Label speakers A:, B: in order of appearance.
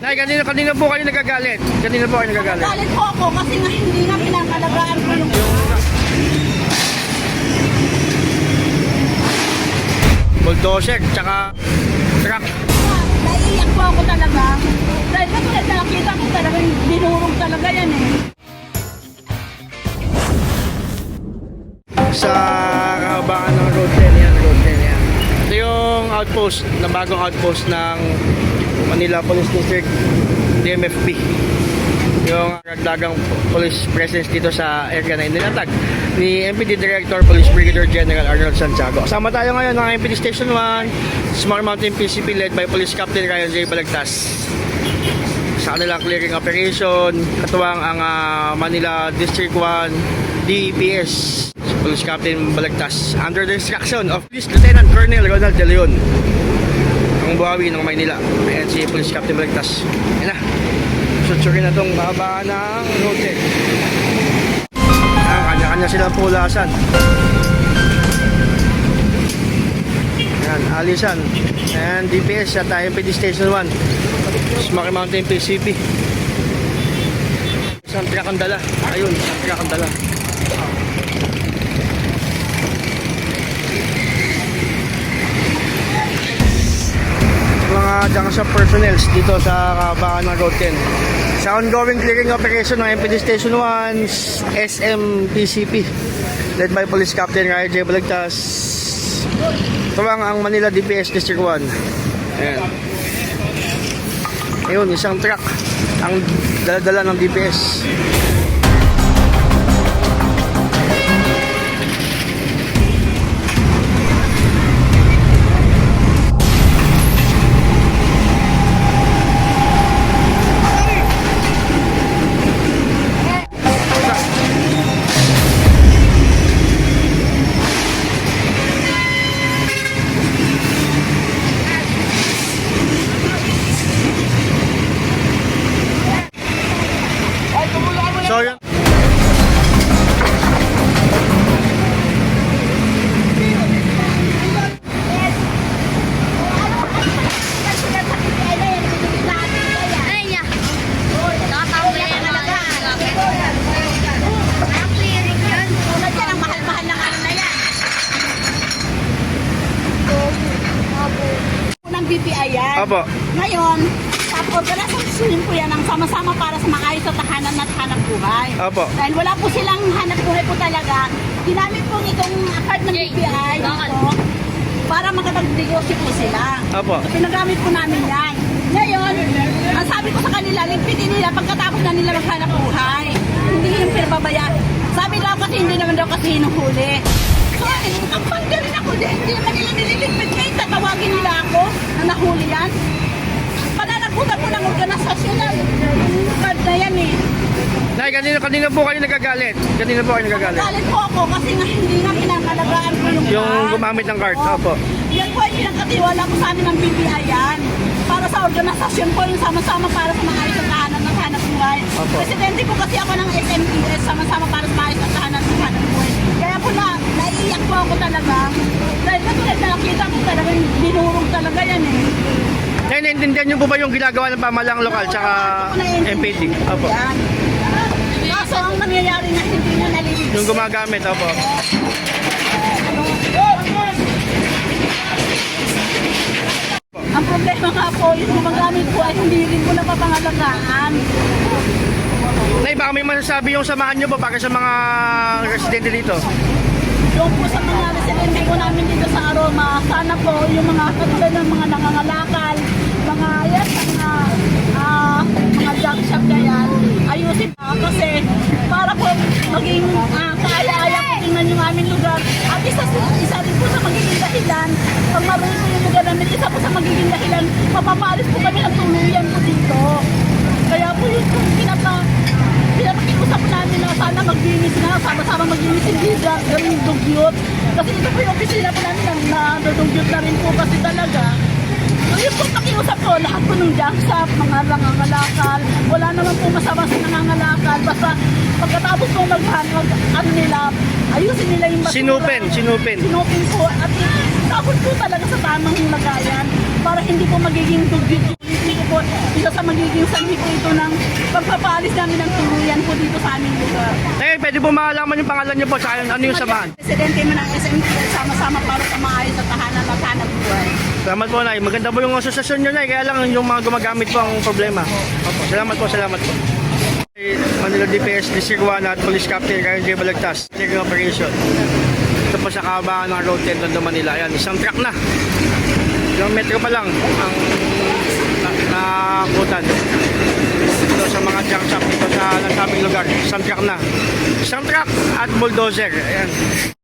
A: Nay, kanina po kayo nagagalit. Kanina po kayo nagagalit.
B: Galit po ako kasi nga hindi na pinangalagaan ko yung...
A: Bulldozer, tsaka truck.
B: Naiiyak po ako talaga. Dahil katulad na nakita ko talaga, binurong talaga yan eh.
A: Sa kahabaan ng Road 10 yan, Road 10 yan. Ito yung outpost, na bagong outpost ng Manila Police District, DMFP. Yung ragdagang police presence dito sa area na inilatag ni MPD Director Police Brigadier General Arnold Santiago. Kasama tayo ngayon ng MPD Station 1, Smart Mountain PCP led by Police Captain Ryan J. Balagtas. Sa kanilang clearing operation, katuwang ang Manila District 1 DPS Police Captain Balagtas under the instruction of Police Lieutenant Colonel Ronald De Leon, ang buhawi ng Maynila. Ayan si Police Captain Balagtas. Ayan na, susutsurin na itong mahaba ng road. Kanya-kanya silang pulasan. Ayan, alisan. Ayan, DPS at MPD Station 1 Smart Mountain PCP. Isang truck ang dala. Ayun, isang truck ang dala. Mga junction personnels dito sa kahabaan ng Road 10. Sa ongoing clearing operation ng MPD Station 1 SMPCP led by Police Captain Ryan J. Balagtas. Tuwang ang Manila DPS District 1. Ayan. Ayun, isang truck ang dala-dala ng DPS. So yun.
B: BPI yan.
A: Opo.
B: Ngayon, organization po yan ang sama-sama para sa maayos at tahanan at hanap buhay.
A: Opo.
B: Dahil wala po silang hanap buhay po talaga, ginamit po itong card ng BPI dito para makapag-negosyo po sila.
A: Opo.
B: So, pinagamit po namin yan. Ngayon, ang sabi ko sa kanila, ligpitin nila pagkatapos na nila maghanap buhay. Hindi yung pinababayaan. Sabi daw kasi hindi naman daw kasi hinuhuli. So, ang pagdarin ako din, hindi naman nila nililigpit. Ngayon, tatawagin nila ako na nahuli yan. Pananagutan po ng organisasyon na card na yan eh.
A: Nay, kanina po kayo nagagalit. Kanina po kayo nagagalit.
B: Galit po ako kasi nga hindi nga pinangalagaan ko
A: Yung
B: card.
A: gumamit ng card. Opo.
B: Yan po ay pinagkatiwala ko sa amin ng BPI yan. Para sa organisasyon po yung sama-sama para sa maayos at tahanan ng hanap buhay.
A: Opo.
B: Presidente po kasi ako ng SMPS, sama-sama para sa maayos at tahanan ng hanap buhay. Kaya po naiiyak po ako talaga. Dahil katulad na nakita ko talaga, binurong talaga yan eh.
A: Nay, naintindihan niyo po ba yung ginagawa ng pamahalang lokal tsaka MPD? Opo.
B: Yan. Kaso ang nangyayari na hindi nyo naliligtas.
A: Yung gumagamit, opo.
B: Ang problema nga po, yung gumagamit po ay hindi rin po napapangalagaan.
A: Nay, baka may masasabi yung samahan niyo po para sa mga residente dito.
B: Yung po sa mga residente po namin dito sa Aroma, sana po yung mga katulad ng mga nangangalakal, mga yan, mga junk shop na yan, ayusin pa kasi para po maging kaaya-aya po tingnan yung aming lugar. At isa rin po sa magiging dahilan, pag maroon po yung lugar namin, isa po sa magiging dahilan, mapapalis po kami ng tuluyan po dito. Kaya po yung pinapakiusap namin na sana maglinis na, sama-sama maglinis hindi gawing dugyot. Kasi ito po yung opisina po namin na dugyot na rin po kasi talaga. So yun po pakiusap ko, lahat po ng junk shop, mga nangangalakal, wala naman po masama sa nangangalakal. Basta pagkatapos po ayusin nila yung basura.
A: Sinupin
B: Po at tapos po talaga sa tamang lagayan para hindi po magiging dugyot. Hindi po po, dito sa magiging sanhi po ito ng pagpapalis namin ng tuluyan po dito sa aming lugar.
A: Eh, pwede po malaman yung pangalan niyo po sa ano yung samahan.
B: Presidente mo ng SMT, sama-sama para sa maayos at tahanan at hanap buhay.
A: Salamat po, Nay. Maganda po yung asosasyon niyo, Nay. Kaya lang yung mga gumagamit po ang problema. Opo, salamat po, salamat po. Manila DPS District 1 at Police Captain Karen J. Balagtas. Checking operation. Ito po sa kahabaan ng Road 10 Tondo, Manila. Ayan, isang truck na. Kilometro pa lang ang nakutan. Ito sa mga junk shop dito sa nasabing lugar. Isang truck na. Isang truck at bulldozer. Ayan.